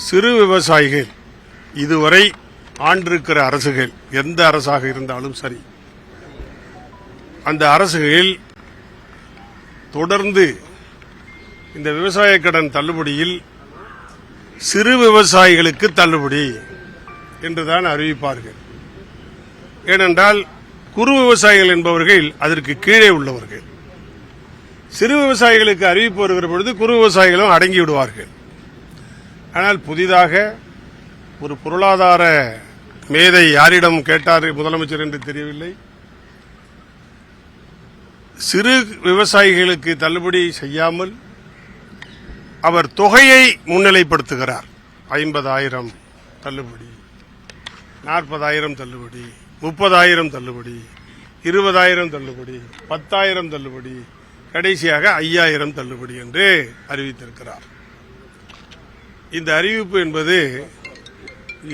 சிறு விவசாயிகள் இதுவரை ஆண்டிருக்கிற அரசுகள் எந்த அரசாக இருந்தாலும் சரி, அந்த அரசுகள் தொடர்ந்து இந்த விவசாய கடன் தள்ளுபடியில் சிறு விவசாயிகளுக்கு தள்ளுபடி என்றுதான் அறிவிப்பார்கள். ஏனென்றால் குறு விவசாயிகள் என்பவர்கள் அதற்கு கீழே உள்ளவர்கள். சிறு விவசாயிகளுக்கு அறிவிப்பு வருகிற பொழுது குறு விவசாயிகளும் அடங்கி விடுவார்கள். ஆனால் புதிதாக ஒரு பொருளாதார மேதை யாரிடம் கேட்டார் முதலமைச்சர் என்று தெரியவில்லை, சிறு விவசாயிகளுக்கு தள்ளுபடி செய்யாமல் அவர் தொகையை முன்னிலைப்படுத்துகிறார். 50,000 தள்ளுபடி, 40,000 தள்ளுபடி, 30,000 தள்ளுபடி, 20,000 தள்ளுபடி, 10,000 தள்ளுபடி, கடைசியாக 5,000 தள்ளுபடி என்று அறிவித்திருக்கிறார். இந்த அறிவிப்பு என்பது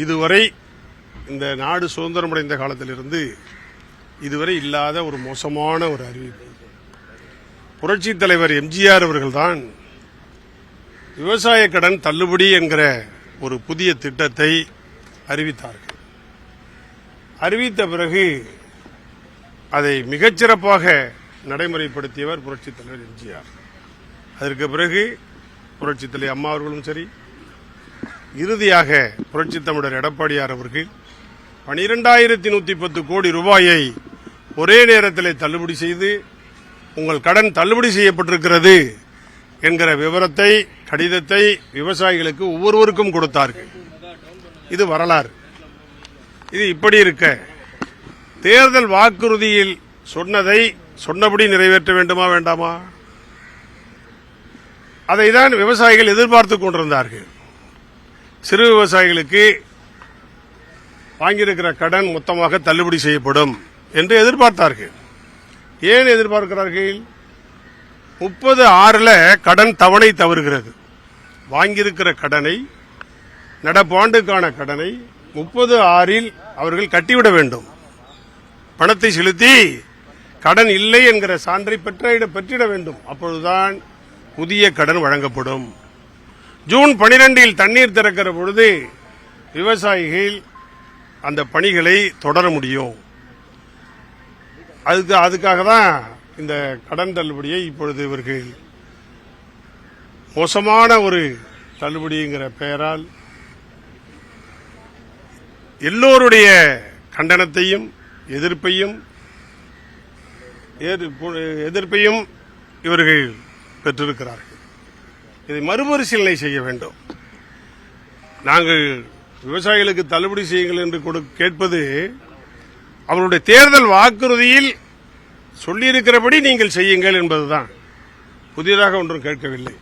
இதுவரை இந்த நாடு சுதந்திரமடைந்த காலத்திலிருந்து இதுவரை இல்லாத ஒரு மோசமான ஒரு அறிவிப்பு. புரட்சித் தலைவர் எம்ஜிஆர் அவர்கள்தான் விவசாய கடன் தள்ளுபடி என்கிற ஒரு புதிய திட்டத்தை அறிவித்தார்கள். அறிவித்த பிறகு அதை மிகச்சிறப்பாக நடைமுறைப்படுத்தியவர் புரட்சித் தலைவர் எம்ஜிஆர். அதற்கு பிறகு புரட்சித் தலைவர் அம்மா அவர்களும் சரி, இறுதியாக புரட்சித் தமிழர் எடப்பாடியார் அவர்கள் 12,110 கோடி ரூபாயை ஒரே நேரத்தில் தள்ளுபடி செய்து உங்கள் கடன் தள்ளுபடி செய்யப்பட்டிருக்கிறது என்கிற விவரத்தை, கடிதத்தை விவசாயிகளுக்கு ஒவ்வொருவருக்கும் கொடுத்தார்கள். இது வரலாறு. இது இப்படி இருக்க, தேர்தல் வாக்குறுதியில் சொன்னதை சொன்னபடி நிறைவேற்ற வேண்டுமா வேண்டாமா? அதைதான் விவசாயிகள் எதிர்பார்த்துக் கொண்டிருந்தார்கள். சிறு விவசாயிகளுக்கு வாங்கியிருக்கிற கடன் மொத்தமாக தள்ளுபடி செய்யப்படும் என்று எதிர்பார்த்தார்கள். ஏன் எதிர்பார்க்கிறார்கள்? 30/6 கடன் தவணை தவறுகிறது. வாங்கியிருக்கிற கடனை, நடப்பாண்டுக்கான கடனை 30/6 அவர்கள் கட்டிவிட வேண்டும். பணத்தை செலுத்தி கடன் இல்லை என்கிற சான்றை பெற்றிட வேண்டும். அப்பொழுதுதான் புதிய கடன் வழங்கப்படும். ஜூன் 12 தண்ணீர் திறக்கிற பொழுது விவசாயிகள் அந்த பணிகளை தொடர முடியும். அதுக்காக தான் இந்த கடன் தள்ளுபடியை இப்பொழுது இவர்கள் மோசமான ஒரு தள்ளுபடிங்கிற பெயரால் எல்லோருடைய கண்டனத்தையும் எதிர்ப்பையும் இவர்கள் பெற்றிருக்கிறார்கள். இதை மறுபரிசீலனை செய்ய வேண்டும். நாங்கள் விவசாயிகளுக்கு தள்ளுபடி செய்யுங்கள் என்று கேட்பது அவருடைய தேர்தல் வாக்குறுதியில் சொல்லியிருக்கிறபடி நீங்கள் செய்யுங்கள் என்பதுதான். புதியதாக ஒன்றும் கேட்கவில்லை.